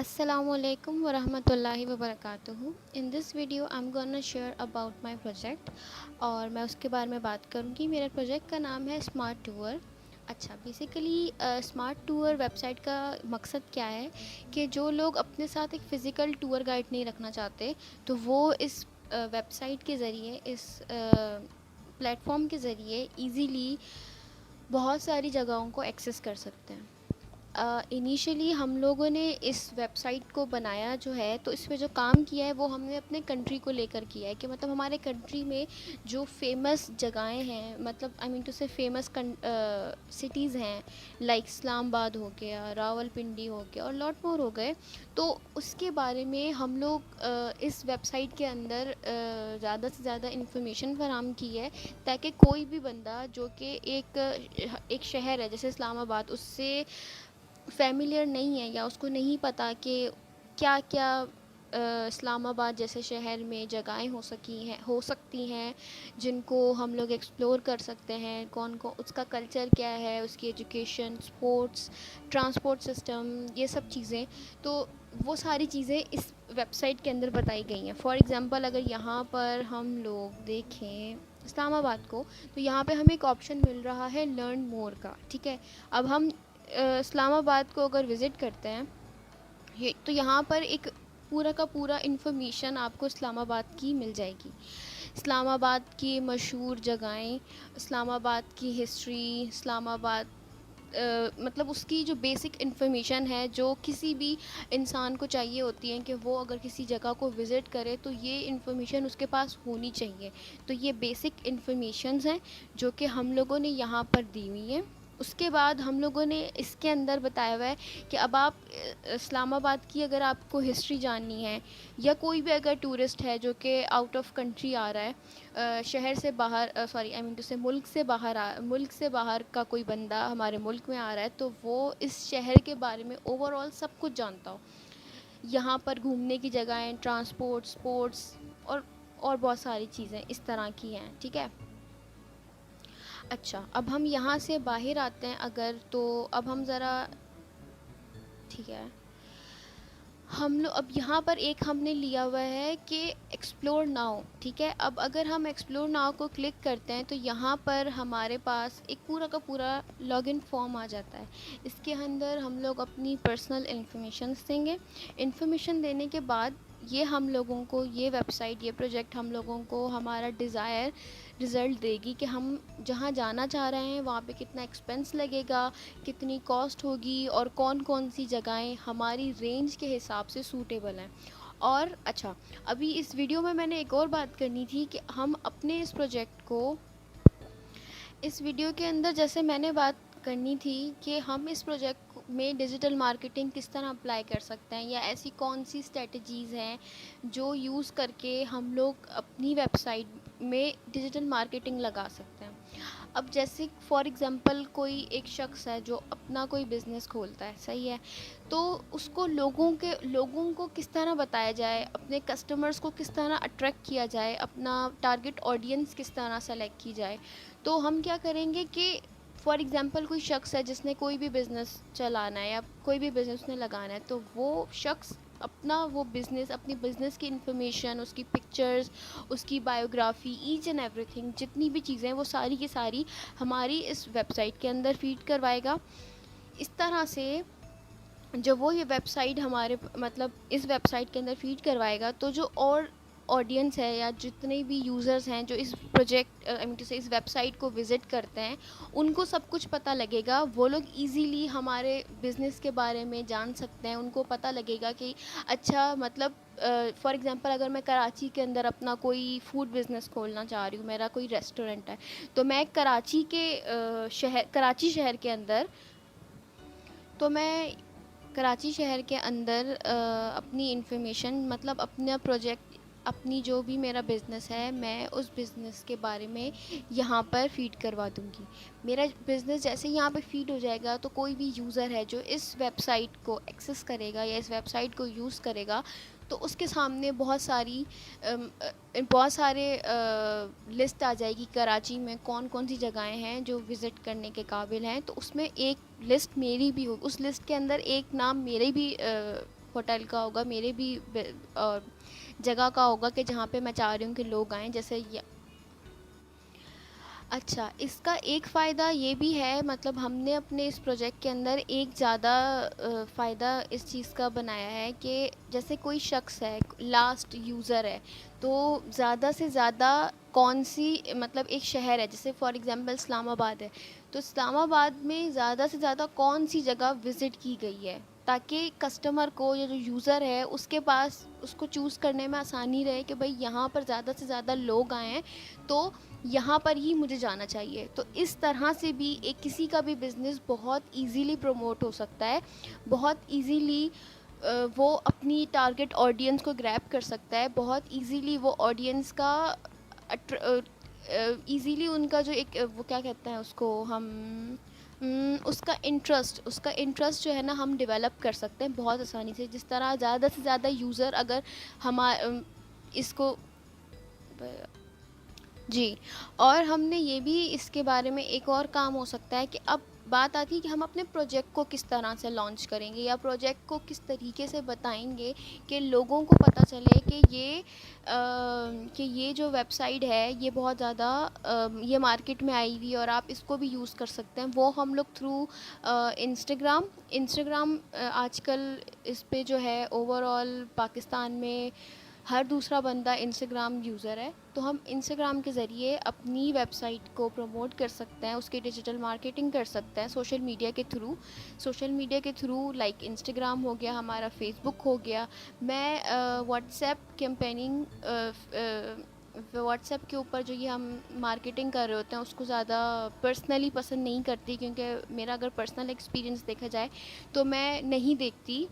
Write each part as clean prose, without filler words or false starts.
Assalamu alaikum wa rahmatullahi wa barakatuhu. In this video I'm gonna share about my project اور میں اس کے بارے میں بات کروں گی. میرے پروجیکٹ کا نام ہے اسمارٹ ٹور. اچھا basically smart tour website کا مقصد کیا ہے کہ جو لوگ اپنے ساتھ ایک فزیکل ٹور گائیڈ نہیں رکھنا چاہتے تو وہ اس ویب سائٹ کے ذریعے اس پلیٹ فارم کے ذریعے ایزیلی بہت ساری جگہوں کو ایکسیس کر سکتے ہیں. انیشلی ہم لوگوں نے اس ویب سائٹ کو بنایا جو ہے تو اس پہ جو کام کیا ہے وہ ہم نے اپنے کنٹری کو لے کر کیا ہے کہ مطلب ہمارے کنٹری میں جو فیمس جگہیں ہیں, مطلب آئی مین ٹو سے فیمس سٹیز ہیں لائک اسلام آباد ہو گیا, راول پنڈی ہو گیا اور لاٹ مور ہو گئے, تو اس کے بارے میں ہم لوگ اس ویب سائٹ کے اندر زیادہ سے زیادہ انفارمیشن فراہم کی ہے تاکہ کوئی بھی بندہ جو کہ ایک شہر ہے جیسے اسلام آباد اس سے فیملیئر نہیں ہے یا اس کو نہیں پتہ کہ کیا کیا اسلام آباد جیسے شہر میں جگہیں ہو سکتی ہیں جن کو ہم لوگ ایکسپلور کر سکتے ہیں, کون کو اس کا کلچر کیا ہے, اس کی ایجوکیشن, اسپورٹس, ٹرانسپورٹ سسٹم, یہ سب چیزیں, تو وہ ساری چیزیں اس ویب سائٹ کے اندر بتائی گئی ہیں. فار ایگزامپل اگر یہاں پر ہم لوگ دیکھیں اسلام آباد کو تو یہاں پہ ہمیں ایک آپشن مل رہا ہے لرن مور کا. ٹھیک ہے, اب ہم اسلام آباد کو اگر وزٹ کرتے ہیں تو یہاں پر ایک پورا کا پورا انفارمیشن آپ کو اسلام آباد کی مل جائے گی. اسلام آباد کی مشہور جگہیں, اسلام آباد کی ہسٹری, اسلام آباد مطلب اس کی جو بیسک انفارمیشن ہے جو کسی بھی انسان کو چاہیے ہوتی ہے کہ وہ اگر کسی جگہ کو وزٹ کرے تو یہ انفارمیشن اس کے پاس ہونی چاہیے. تو یہ بیسک انفارمیشنز ہیں جو کہ ہم لوگوں نے یہاں پر دی ہوئی ہیں. اس کے بعد ہم لوگوں نے اس کے اندر بتایا ہوا ہے کہ اب آپ اسلام آباد کی اگر آپ کو ہسٹری جاننی ہے یا کوئی بھی اگر ٹورسٹ ہے جو کہ آؤٹ آف کنٹری آ رہا ہے, شہر سے باہر, سوری آئی مین ٹو سے ملک سے باہر کا کوئی بندہ ہمارے ملک میں آ رہا ہے تو وہ اس شہر کے بارے میں اوور آل سب کچھ جانتا ہو. یہاں پر گھومنے کی جگہیں, ٹرانسپورٹ, اسپورٹس اور بہت ساری چیزیں اس طرح کی ہیں. ٹھیک ہے, اچھا اب ہم یہاں سے باہر آتے ہیں اگر, تو اب ہم ذرا, ٹھیک ہے, ہم لوگ اب یہاں پر ایک ہم نے لیا ہوا ہے کہ ایکسپلور ناؤ. ٹھیک ہے, اب اگر ہم ایکسپلور ناؤ کو کلک کرتے ہیں تو یہاں پر ہمارے پاس ایک پورا کا پورا لاگ ان فارم آ جاتا ہے. اس کے اندر ہم لوگ اپنی پرسنل انفارمیشنس دیں گے. انفارمیشن دینے کے بعد یہ ہم لوگوں کو, یہ ویب سائٹ, یہ پروجیکٹ ہم لوگوں کو ہمارا ڈیزائر رزلٹ دے گی کہ ہم جہاں جانا چاہ رہے ہیں وہاں پہ کتنا ایکسپینس لگے گا, کتنی کاسٹ ہوگی اور کون کون سی جگہیں ہماری رینج کے حساب سے سوٹیبل ہیں. اور اچھا ابھی اس ویڈیو میں نے ایک اور بات کرنی تھی کہ ہم اپنے اس پروجیکٹ کو, اس ویڈیو کے اندر جیسے میں نے بات کرنی تھی کہ ہم اس پروجیکٹ میں ڈیجیٹل مارکیٹنگ کس طرح اپلائی کر سکتے ہیں یا ایسی کون سی اسٹریٹجیز ہیں جو یوز کر کے ہم لوگ اپنی ویب سائٹ میں ڈیجیٹل مارکیٹنگ لگا سکتے ہیں. اب جیسے فار ایگزامپل کوئی ایک شخص ہے جو اپنا کوئی بزنس کھولتا ہے, صحیح ہے, تو اس کو لوگوں کو کس طرح بتایا جائے, اپنے کسٹمرز کو کس طرح اٹریکٹ کیا جائے, اپنا ٹارگٹ آڈینس کس طرح سلیکٹ کی جائے. تو ہم کیا کریں گے کہ فار ایگزامپل کوئی شخص ہے جس نے کوئی بھی بزنس چلانا ہے یا کوئی بھی بزنس نے لگانا ہے, تو وہ شخص اپنی بزنس کی انفارمیشن, اس کی پکچرز, اس کی biography, each and everything, جتنی بھی چیزیں ہیں وہ ساری کی ساری ہماری اس ویب سائٹ کے اندر فیڈ کروائے گا. اس طرح سے جب وہ یہ ویب سائٹ ہمارے مطلب اس ویب سائٹ کے اندر فیڈ کروائے گا تو جو اور آڈینس ہے یا جتنے بھی یوزرز ہیں جو اس پروجیکٹ اس ویب سائٹ کو وزٹ کرتے ہیں ان کو سب کچھ پتہ لگے گا. وہ لوگ ایزیلی ہمارے بزنس کے بارے میں جان سکتے ہیں. ان کو پتہ لگے گا کہ اچھا مطلب فار ایگزامپل اگر میں کراچی کے اندر اپنا کوئی فوڈ بزنس کھولنا چاہ رہی ہوں, میرا کوئی ریسٹورنٹ ہے, تو میں کراچی شہر کے اندر اپنی انفارمیشن مطلب اپنا پروجیکٹ, اپنی جو بھی میرا بزنس ہے میں اس بزنس کے بارے میں یہاں پر فیڈ کروا دوں گی. میرا بزنس جیسے یہاں پہ فیڈ ہو جائے گا تو کوئی بھی یوزر ہے جو اس ویب سائٹ کو ایکسیس کرے گا یا اس ویب سائٹ کو یوز کرے گا تو اس کے سامنے بہت سارے لسٹ آ جائے گی کراچی میں کون کون سی جگہیں ہیں جو وزٹ کرنے کے قابل ہیں. تو اس میں ایک لسٹ میری بھی ہو, اس لسٹ کے اندر ایک نام میرے بھی ہوٹل کا ہوگا, میرے بھی جگہ کا ہوگا کہ جہاں پہ میں چاہ رہی ہوں کہ لوگ آئیں. جیسے اچھا, اس کا ایک فائدہ یہ بھی ہے, مطلب ہم نے اپنے اس پروجیکٹ کے اندر ایک زیادہ فائدہ اس چیز کا بنایا ہے کہ جیسے کوئی شخص ہے, لاسٹ یوزر ہے, تو زیادہ سے زیادہ کون سی, مطلب ایک شہر ہے جیسے فار ایگزامپل اسلام آباد ہے, تو اسلام آباد میں زیادہ سے زیادہ کون سی جگہ وزٹ کی گئی ہے, تاکہ کسٹمر کو یا جو یوزر ہے اس کے پاس اس کو چوز کرنے میں آسانی رہے کہ بھائی یہاں پر زیادہ سے زیادہ لوگ آئے ہیں تو یہاں پر ہی مجھے جانا چاہیے. تو اس طرح سے بھی ایک کسی کا بھی بزنس بہت ایزیلی پروموٹ ہو سکتا ہے, بہت ایزیلی وہ اپنی ٹارگٹ آڈینس کو گریب کر سکتا ہے, بہت ایزیلی وہ آڈینس کا ایزیلی ان کا جو ایک وہ کیا کہتے ہیں اس کو ہم اس کا انٹرسٹ جو ہے نا ہم ڈیولپ کر سکتے ہیں بہت آسانی سے. جس طرح زیادہ سے زیادہ یوزر اگر اس کو جی, اور ہم نے یہ بھی اس کے بارے میں ایک اور کام ہو سکتا ہے کہ اب بات آتی ہے کہ ہم اپنے پروجیکٹ کو کس طرح سے لانچ کریں گے یا پروجیکٹ کو کس طریقے سے بتائیں گے کہ لوگوں کو پتہ چلے کہ یہ جو ویب سائٹ ہے یہ بہت زیادہ یہ مارکیٹ میں آئی ہوئی اور آپ اس کو بھی یوز کر سکتے ہیں. وہ ہم لوگ تھرو انسٹاگرام آج کل اس پہ جو ہے اوور آل پاکستان میں ہر دوسرا بندہ انسٹاگرام یوزر ہے, تو ہم انسٹاگرام کے ذریعے اپنی ویب سائٹ کو پروموٹ کر سکتے ہیں, اس کی ڈیجیٹل مارکیٹنگ کر سکتے ہیں سوشل میڈیا کے تھرو لائک انسٹاگرام ہو گیا, ہمارا فیس بک ہو گیا. میں WhatsApp campaigning WhatsApp کے اوپر جو یہ ہم مارکیٹنگ کر رہے ہوتے ہیں اس کو زیادہ پرسنلی پسند نہیں کرتی, کیونکہ میرا اگر پرسنل ایکسپیرینس دیکھا جائے تو میں نہیں دیکھتی.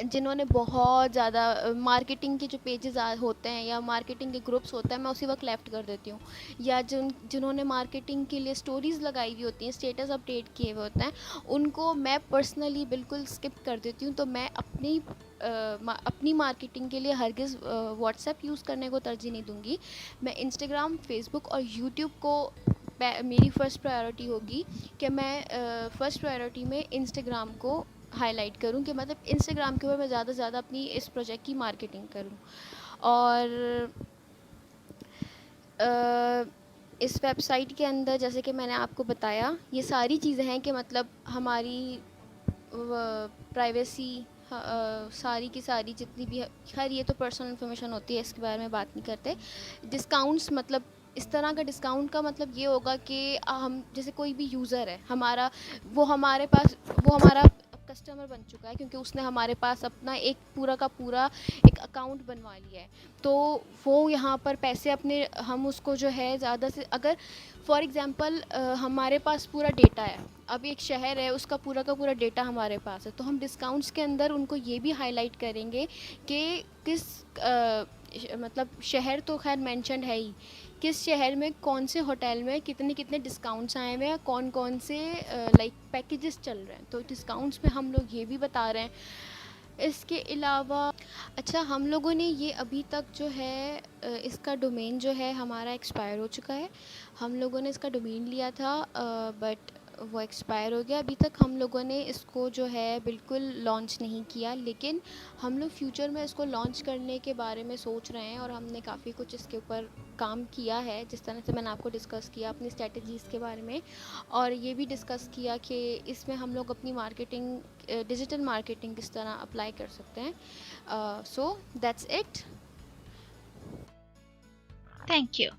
جنہوں نے بہت زیادہ مارکیٹنگ کے جو پیجز ہوتے ہیں یا مارکیٹنگ کے گروپس ہوتے ہیں میں اسی وقت لیفٹ کر دیتی ہوں, یا جنہوں نے مارکیٹنگ کے لیے سٹوریز لگائی ہوئی ہوتی ہیں, اسٹیٹس اپڈیٹ کیے ہوئے ہوتے ہیں, ان کو میں پرسنلی بالکل اسکپ کر دیتی ہوں. تو میں اپنی مارکیٹنگ کے لیے ہرگز واٹس ایپ یوز کرنے کو ترجیح نہیں دوں گی. میں انسٹاگرام, فیس بک اور یوٹیوب کو میری فرسٹ پرائیورٹی ہوگی کہ میں فرسٹ پرائیورٹی میں انسٹاگرام کو ہائی لائٹ کروں, کہ مطلب انسٹاگرام کے اوپر میں زیادہ سے زیادہ اپنی اس پروجیکٹ کی مارکیٹنگ کروں. اور اس ویب سائٹ کے اندر جیسے کہ میں نے آپ کو بتایا یہ ساری چیزیں ہیں کہ مطلب ہماری پرائیویسی ساری کی ساری جتنی بھی, خیر یہ تو پرسنل انفارمیشن ہوتی ہے, اس کے بارے میں بات نہیں کرتے. ڈسکاؤنٹس, مطلب اس طرح کا ڈسکاؤنٹ کا مطلب یہ ہوگا کہ ہم جیسے کوئی بھی یوزر ہے وہ ہمارا کسٹمر بن چکا ہے, کیونکہ اس نے ہمارے پاس اپنا ایک پورا کا پورا ایک اکاؤنٹ بنوا لیا ہے, تو وہ یہاں پر پیسے اپنے ہم اس کو جو ہے زیادہ سے, اگر فار ایگزامپل ہمارے پاس پورا ڈیٹا ہے, اب ایک شہر ہے اس کا پورا ڈیٹا ہمارے پاس ہے, تو ہم ڈسکاؤنٹس کے اندر ان کو یہ بھی ہائی لائٹ کریں گے کہ کس مطلب شہر تو خیر مینشنڈ ہے ہی, کس شہر میں کون سے ہوٹل میں کتنے ڈسکاؤنٹس آئے ہوئے ہیں, کون سے لائک پیکیجز چل رہے ہیں, تو ڈسکاؤنٹس میں ہم لوگ یہ بھی بتا رہے ہیں. اس کے علاوہ اچھا, ہم لوگوں نے یہ ابھی تک جو ہے اس کا ڈومین جو ہے ہمارا ایکسپائر ہو چکا ہے. ہم لوگوں نے اس کا ڈومین لیا تھا بٹ وہ ایکسپائر ہو گیا. ابھی تک ہم لوگوں نے اس کو جو ہے بالکل لانچ نہیں کیا, لیکن ہم لوگ فیوچر میں اس کو لانچ کرنے کے بارے میں سوچ رہے ہیں, اور ہم نے کافی کچھ اس کے اوپر کام کیا ہے, جس طرح سے میں نے آپ کو ڈسکس کیا اپنی اسٹریٹجیز کے بارے میں, اور یہ بھی ڈسکس کیا کہ اس میں ہم لوگ اپنی مارکیٹنگ ڈیجیٹل مارکیٹنگ کس طرح اپلائی کر سکتے ہیں. So that's it. Thank you.